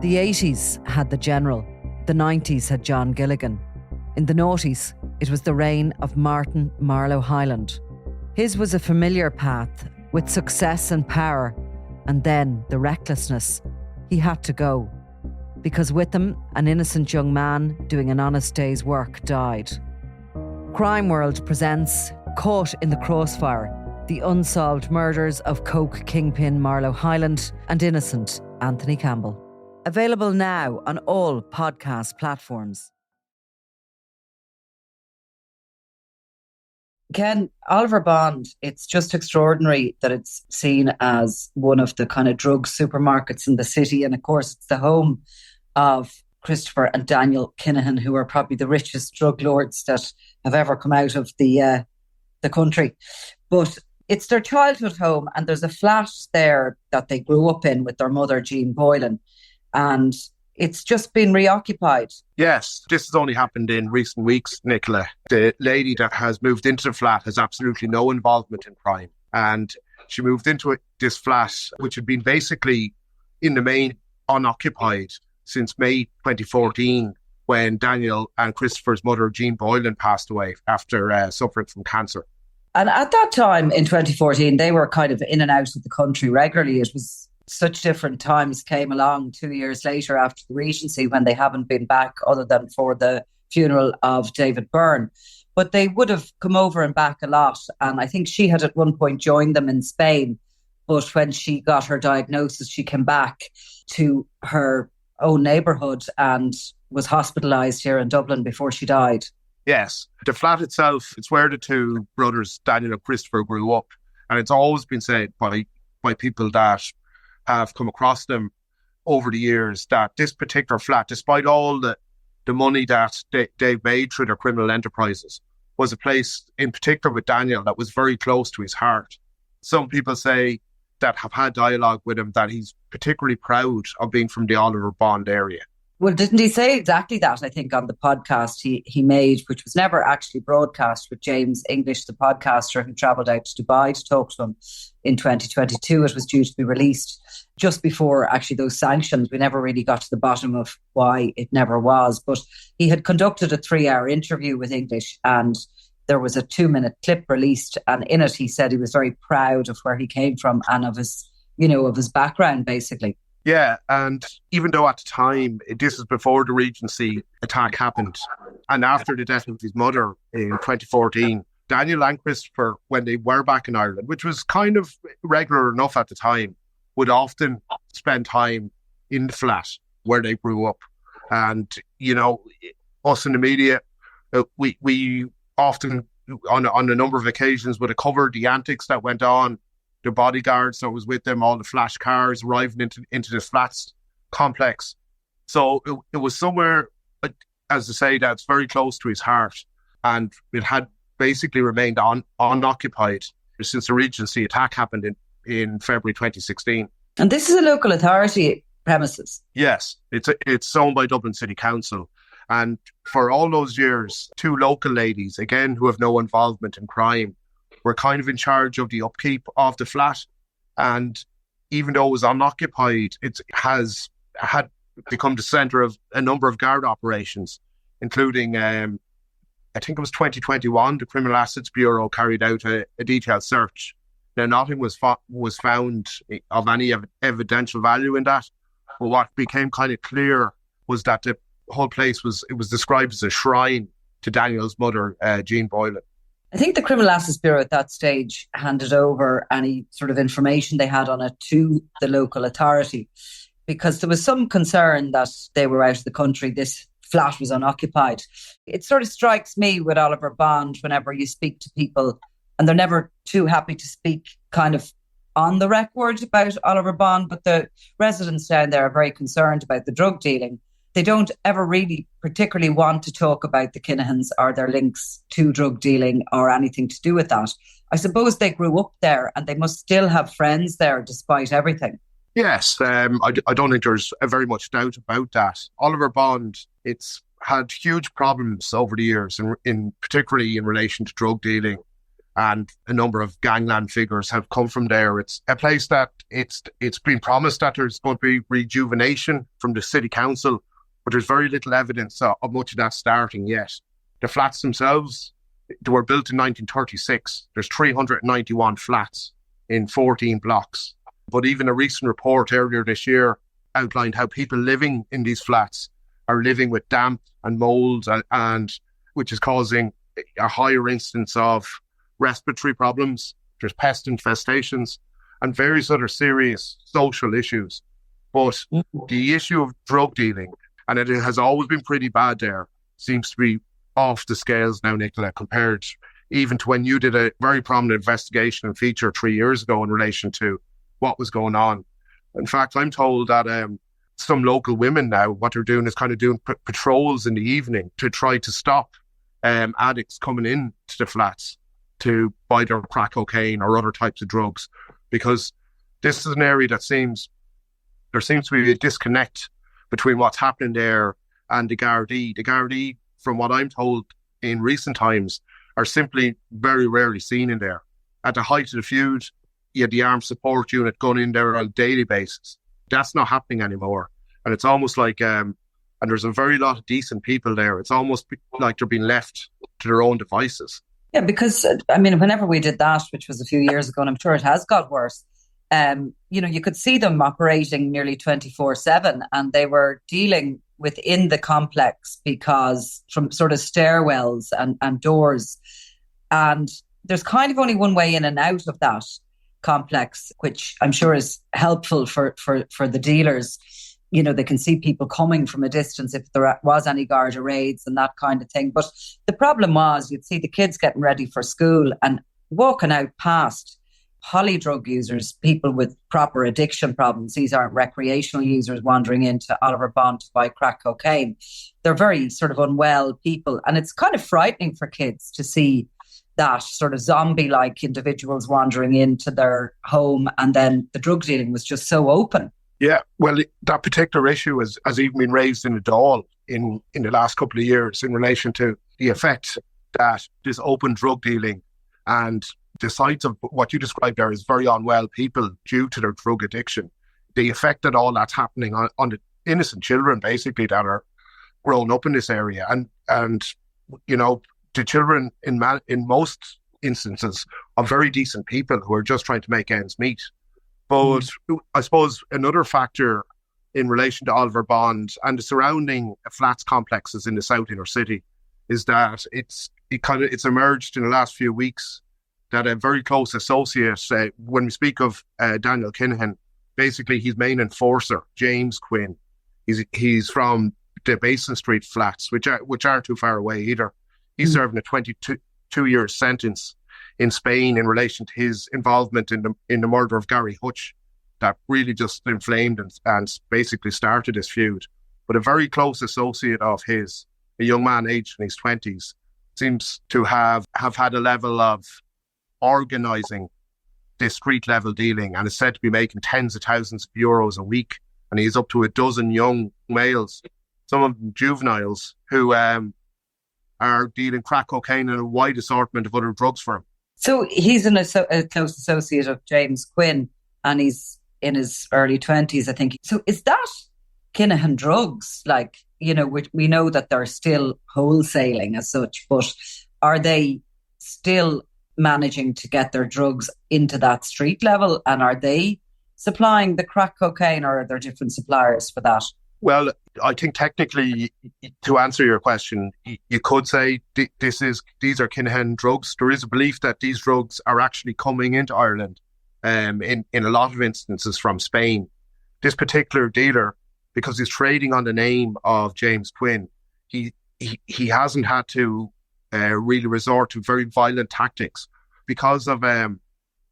The 80s had the General. The 90s had John Gilligan. In the noughties, it was the reign of Martin Marlowe Hyland. His was a familiar path with success and power, and then the recklessness. He had to go, because with him, an innocent young man doing an honest day's work died. Crime World presents Caught in the Crossfire, the unsolved murders of coke kingpin Marlowe Hyland and innocent Anthony Campbell. Available now on all podcast platforms. Ken, Oliver Bond, it's just extraordinary that it's seen as one of the kind of drug supermarkets in the city. And of course, it's the home of Christopher and Daniel Kinahan, who are probably the richest drug lords that have ever come out of the country. But it's their childhood home, and there's a flat there that they grew up in with their mother, Jean Boylan. And it's just been reoccupied. Yes, this has only happened in recent weeks, Nicola. The lady that has moved into the flat has absolutely no involvement in crime. And she moved into this flat, which had been basically, in the main, unoccupied since May 2014, when Daniel and Christopher's mother, Jean Boylan, passed away after suffering from cancer. And at that time, in 2014, they were kind of in and out of the country regularly. It was such different times came along 2 years later after the Regency, when they haven't been back other than for the funeral of David Byrne. But they would have come over and back a lot. And I think she had at one point joined them in Spain. But when she got her diagnosis, she came back to her own neighbourhood and was hospitalised here in Dublin before she died. Yes. The flat itself, it's where the two brothers, Daniel and Christopher, grew up. And it's always been said by people that have come across them over the years that this particular flat, despite all the money that they've made through their criminal enterprises, was a place in particular with Daniel that was very close to his heart. Some people say that have had dialogue with him that he's particularly proud of being from the Oliver Bond area. Well, didn't he say exactly that, I think, on the podcast he made, which was never actually broadcast, with James English, the podcaster who travelled out to Dubai to talk to him in 2022. It was due to be released just before actually those sanctions. We never really got to the bottom of why it never was. But he had conducted a 3-hour interview with English, and there was a 2-minute clip released. And in it, he said he was very proud of where he came from and of his, of his background, basically. Yeah, and even though at the time, this is before the Regency attack happened, and after the death of his mother in 2014, Daniel and Christopher, when they were back in Ireland, which was kind of regular enough at the time, would often spend time in the flat where they grew up. And, us in the media, we often, on a number of occasions, would have covered the antics that went on, the bodyguards that was with them, all the flash cars arriving into the flats complex. So it was somewhere, as I say, that's very close to his heart. And it had basically remained unoccupied since the Regency attack happened in February 2016. And this is a local authority premises? Yes, it's owned by Dublin City Council. And for all those years, two local ladies, again, who have no involvement in crime, were kind of in charge of the upkeep of the flat. And even though it was unoccupied, it had become the centre of a number of guard operations, including, I think it was 2021, the Criminal Assets Bureau carried out a detailed search. Now, nothing was found of any evidential value in that. But what became kind of clear was that the whole place was described as a shrine to Daniel's mother, Jean Boylan. I think the Criminal Assets Bureau at that stage handed over any sort of information they had on it to the local authority, because there was some concern that they were out of the country. This flat was unoccupied. It sort of strikes me with Oliver Bond, whenever you speak to people, and they're never too happy to speak kind of on the record about Oliver Bond, but the residents down there are very concerned about the drug dealing. They don't ever really particularly want to talk about the Kinahans or their links to drug dealing or anything to do with that. I suppose they grew up there and they must still have friends there despite everything. Yes, I don't think there's very much doubt about that. Oliver Bond, it's had huge problems over the years, in particularly in relation to drug dealing. and a number of gangland figures have come from there. It's a place that it's been promised that there's going to be rejuvenation from the city council, but there's very little evidence of much of that starting yet. The flats themselves, they were built in 1936. There's 391 flats in 14 blocks. But even a recent report earlier this year outlined how people living in these flats are living with damp and mold, and which is causing a higher instance of respiratory problems. There's pest infestations and various other serious social issues. But the issue of drug dealing, and it has always been pretty bad there, seems to be off the scales now, Nicola, compared even to when you did a very prominent investigation and feature 3 years ago in relation to what was going on. In fact, I'm told that some local women now, what they're doing is kind of doing patrols in the evening to try to stop addicts coming in to the flats to buy their crack cocaine or other types of drugs, because this is an area that there seems to be a disconnect between what's happening there and the Gardaí. The Gardaí, from what I'm told in recent times, are simply very rarely seen in there. At the height of the feud, you had the armed support unit going in there on a daily basis. That's not happening anymore. And it's almost like, and there's a very lot of decent people there. It's almost like they're being left to their own devices. Yeah, because, I mean, whenever we did that, which was a few years ago, and I'm sure it has got worse, you could see them operating nearly 24/7, and they were dealing within the complex because from sort of stairwells and doors. And there's kind of only one way in and out of that complex, which I'm sure is helpful for the dealers. You know, they can see people coming from a distance if there was any Garda raids and that kind of thing. But the problem was you'd see the kids getting ready for school and walking out past poly drug users, people with proper addiction problems. These aren't recreational users wandering into Oliver Bond to buy crack cocaine. They're very sort of unwell people. And it's kind of frightening for kids to see that sort of zombie-like individuals wandering into their home, and then the drug dealing was just so open. Yeah, well, that particular issue has even been raised in the Dáil in the last couple of years in relation to the effect that this open drug dealing and the sights of what you described there as very unwell people due to their drug addiction, the effect that all that's happening on the innocent children, basically, that are grown up in this area. And you know, the children in most instances are very decent people who are just trying to make ends meet. But I suppose another factor in relation to Oliver Bond and the surrounding flats complexes in the South Inner City is that it's emerged in the last few weeks that a very close associate, when we speak of Daniel Kinahan, basically his main enforcer, James Quinn, he's from the Basin Street flats, which aren't too far away either. He's serving a 22-year sentence in Spain in relation to his involvement in the murder of Gary Hutch, that really just inflamed and basically started this feud. But a very close associate of his, a young man aged in his 20s, seems to have had a level of organising this street level dealing, and is said to be making tens of thousands of euros a week. And he's up to a dozen young males, some of them juveniles, who are dealing crack cocaine and a wide assortment of other drugs for him. So he's a close associate of James Quinn, and he's in his early 20s, I think. So is that Kinahan drugs? Like, you know, we know that they're still wholesaling as such, but are they still managing to get their drugs into that street level? And are they supplying the crack cocaine, or are there different suppliers for that? Well, I think technically, to answer your question, you could say these are Kinahan drugs. There is a belief that these drugs are actually coming into Ireland in a lot of instances from Spain. This particular dealer, because he's trading on the name of James Quinn, he hasn't had to really resort to very violent tactics because of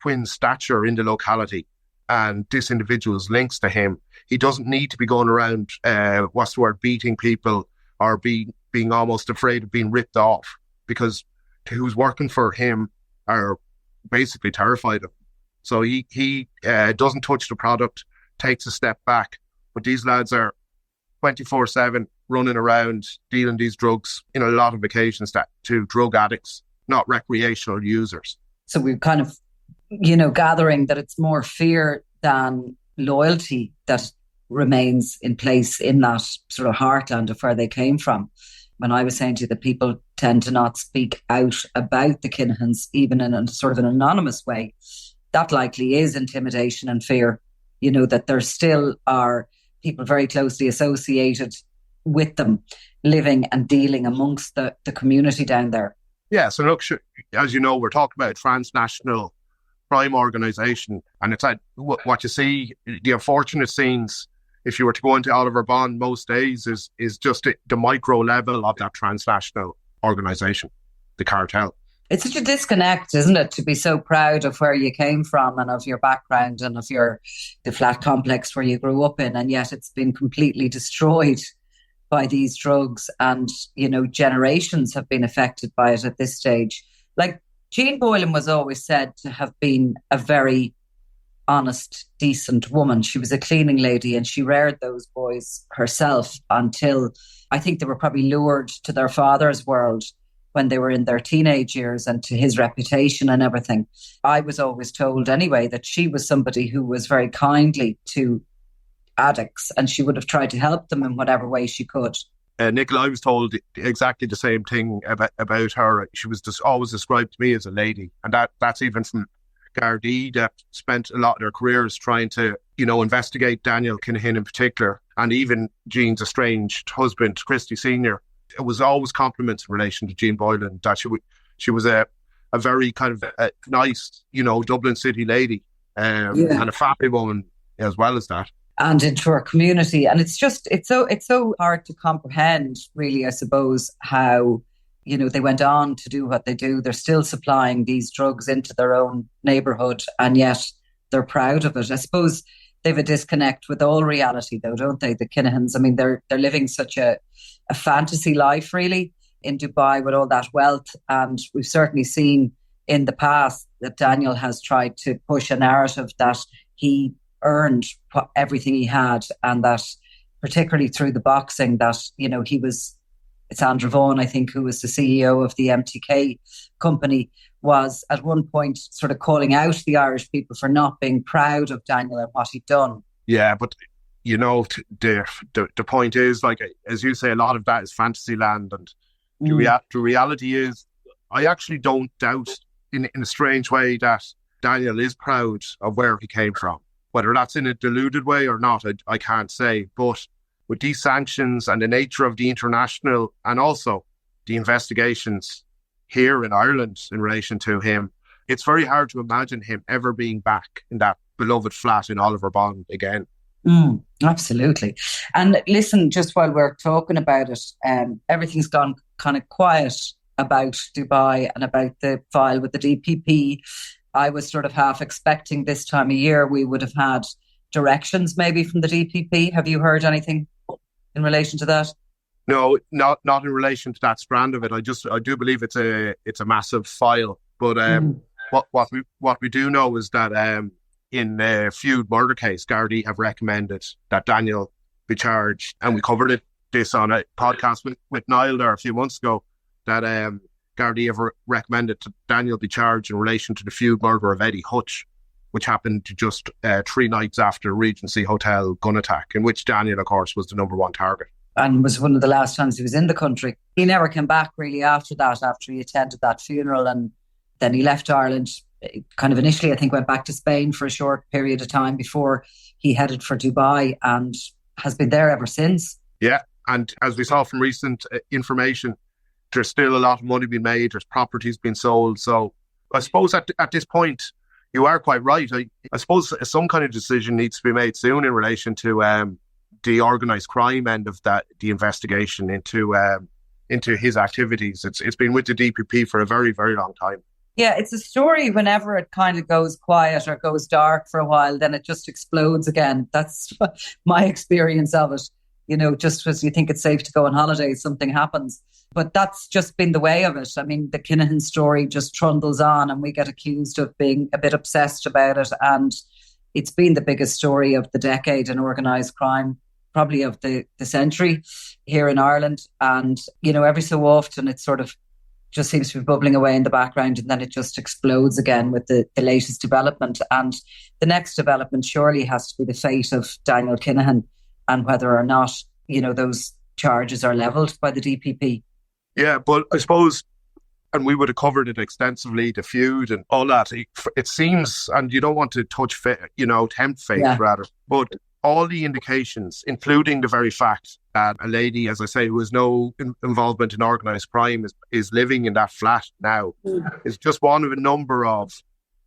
Quinn's stature in the locality and this individual's links to him. He doesn't need to be going around, beating people or being almost afraid of being ripped off, because who's working for him are basically terrified of him. So he doesn't touch the product, takes a step back. But these lads are 24/7 running around dealing these drugs in a lot of occasions to drug addicts, not recreational users. So we're kind of, gathering that it's more fear than loyalty that remains in place in that sort of heartland of where they came from. When I was saying to you that people tend to not speak out about the Kinahans, even in a sort of an anonymous way, that likely is intimidation and fear, that there still are people very closely associated with them living and dealing amongst the community down there. Yeah, so look, as you know, we're talking about a transnational crime organisation, and it's like what you see, the unfortunate scenes, if you were to go into Oliver Bond most days, is just the micro level of that transnational organisation, the cartel. It's such a disconnect, isn't it, to be so proud of where you came from and of your background and of the flat complex where you grew up in, and yet it's been completely destroyed by these drugs, and generations have been affected by it at this stage. Like, Jean Boylan was always said to have been a very honest, decent woman. She was a cleaning lady and she reared those boys herself until I think they were probably lured to their father's world when they were in their teenage years and to his reputation and everything. I was always told anyway that she was somebody who was very kindly to addicts and she would have tried to help them in whatever way she could. Nicola, I was told exactly the same thing about her. She was just always described to me as a lady. And that's even from Gardaí that spent a lot of their careers trying to, investigate Daniel Kinahan in particular, and even Jean's estranged husband, Christy Sr. It was always compliments in relation to Jean Boylan, that she was a very kind of a nice, Dublin city lady and a family woman as well as that. And into our community. And it's so hard to comprehend, really, I suppose, how, they went on to do what they do. They're still supplying these drugs into their own neighbourhood, and yet they're proud of it. I suppose they've a disconnect with all reality, though, don't they? The Kinahans, I mean, they're living such a fantasy life, really, in Dubai with all that wealth. And we've certainly seen in the past that Daniel has tried to push a narrative that he earned everything he had, and that particularly through the boxing that it's Andrew Vaughan, I think, who was the CEO of the MTK company, was at one point sort of calling out the Irish people for not being proud of Daniel and what he'd done. Yeah, but the point is, like, as you say, a lot of that is fantasy land, and the reality is, I actually don't doubt in a strange way that Daniel is proud of where he came from. Whether that's in a deluded way or not, I can't say. But with these sanctions and the nature of the international and also the investigations here in Ireland in relation to him, it's very hard to imagine him ever being back in that beloved flat in Oliver Bond again. Absolutely. And listen, just while we're talking about it, everything's gone kind of quiet about Dubai and about the file with the DPP. I was sort of half expecting this time of year we would have had directions maybe from the DPP. Have you heard anything in relation to that? No, not in relation to that strand of it. I do believe it's a massive file. But what we do know is that in the feud murder case, Gardaí have recommended that Daniel be charged, and we covered this on a podcast with Niall there a few months ago, that Gardaí have recommended that Daniel be charged in relation to the feud murder of Eddie Hutch, which happened just 3 nights after Regency Hotel gun attack, in which Daniel, of course, was the number one target. And was one of the last times he was in the country. He never came back really after that, after he attended that funeral, and then he left Ireland. Kind of initially, I think, went back to Spain for a short period of time before he headed for Dubai, and has been there ever since. Yeah, and as we saw from recent information, there's still a lot of money being made, there's properties being sold. So I suppose at this point, you are quite right. I suppose some kind of decision needs to be made soon in relation to the organised crime end of the investigation into his activities. It's been with the DPP for a very, very long time. Yeah, it's a story whenever it kind of goes quiet or goes dark for a while, then it just explodes again. That's my experience of it. Just as you think it's safe to go on holiday, something happens. But that's just been the way of it. I mean, the Kinahan story just trundles on and we get accused of being a bit obsessed about it. And it's been the biggest story of the decade in organised crime, probably of the century here in Ireland. And, every so often it sort of just seems to be bubbling away in the background, and then it just explodes again with the latest development. And the next development surely has to be the fate of Daniel Kinahan, and whether or not, those charges are levelled by the DPP. Yeah, but I suppose, and we would have covered it extensively, the feud and all that. It seems, and you don't want to touch tempt fate, rather, but all the indications, including the very fact that a lady, as I say, who has no involvement in organised crime is living in that flat now, is just one of a number of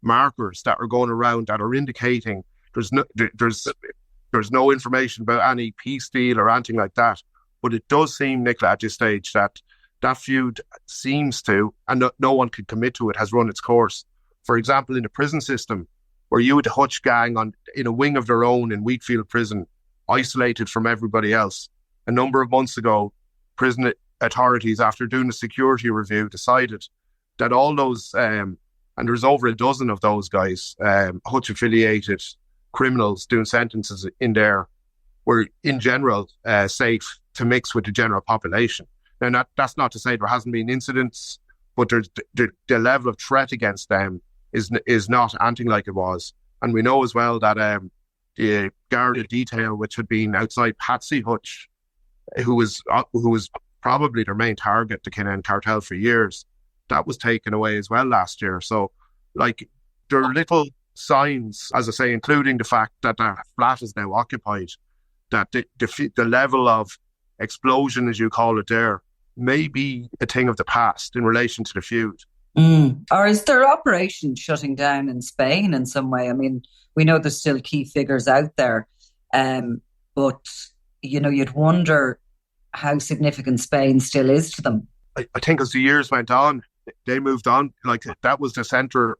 markers that are going around that are indicating there's no information about any peace deal or anything like that. But it does seem, Nicola, at this stage, that feud seems to, and no one can commit to it, has run its course. For example, in the prison system, where you had the Hutch gang in a wing of their own in Wheatfield Prison, isolated from everybody else. A number of months ago, prison authorities, after doing a security review, decided that all those, and there's over a dozen of those guys, Hutch-affiliated criminals doing sentences in there, were in general safe to mix with the general population. Now, that's not to say there hasn't been incidents, but the level of threat against them is not anything like it was. And we know as well that the Garda detail, which had been outside Patsy Hutch, who was probably their main target, the Kinahan cartel, for years, that was taken away as well last year. So, there are little signs, as I say, including the fact that the flat is now occupied, that the level of explosion, as you call it there, may be a thing of the past in relation to the feud. Or is their operation shutting down in Spain in some way? I mean, we know there's still key figures out there, but, you'd wonder how significant Spain still is to them. I think as the years went on, they moved on. That was the centre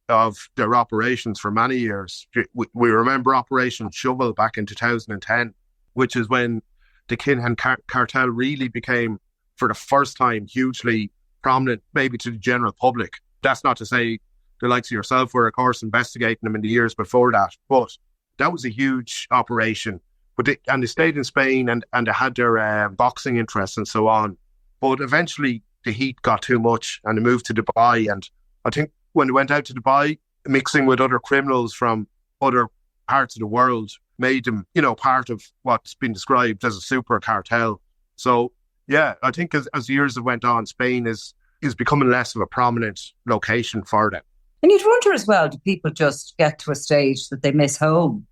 of their operations for many years. We remember Operation Shovel back in 2010, which is when the Kinahan cartel really became, for the first time, hugely prominent, maybe to the general public. That's not to say the likes of yourself were, of course, investigating them in the years before that, but that was a huge operation. They stayed in Spain and they had their boxing interests and so on. But eventually the heat got too much and they moved to Dubai. And I think when they went out to Dubai, mixing with other criminals from other parts of the world made them, part of what's been described as a super cartel. So, yeah, I think as the years have went on, Spain is becoming less of a prominent location for them. And you'd wonder as well, do people just get to a stage that they miss home?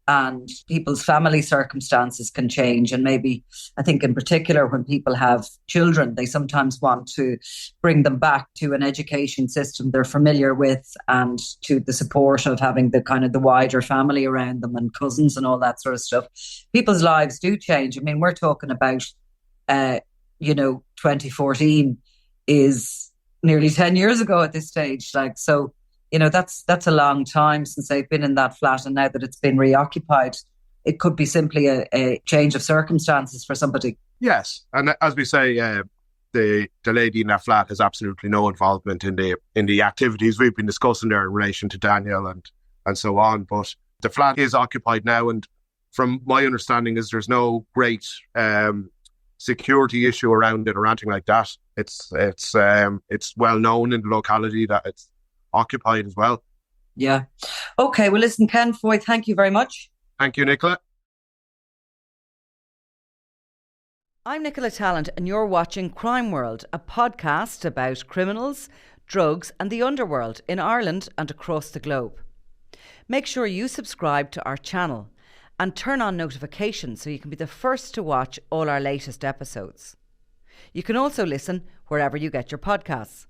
And people's family circumstances can change. And maybe, I think in particular, when people have children, they sometimes want to bring them back to an education system they're familiar with and to the support of having the kind of the wider family around them and cousins and all that sort of stuff. People's lives do change. I mean, we're talking about, 2014 is nearly 10 years ago at this stage. So, that's a long time since they've been in that flat, and now that it's been reoccupied, it could be simply a change of circumstances for somebody. Yes, and as we say, the lady in that flat has absolutely no involvement in the activities we've been discussing there in relation to Daniel and so on. But the flat is occupied now, and from my understanding is there's no great security issue around it or anything like that. It's well known in the locality that it's occupied as well. Yeah. Okay, well listen, Ken Foy, thank you very much. Thank you, Nicola. I'm Nicola Tallant and you're watching Crime World, a podcast about criminals, drugs and the underworld in Ireland and across the globe. Make sure you subscribe to our channel and turn on notifications so you can be the first to watch all our latest episodes. You can also listen wherever you get your podcasts.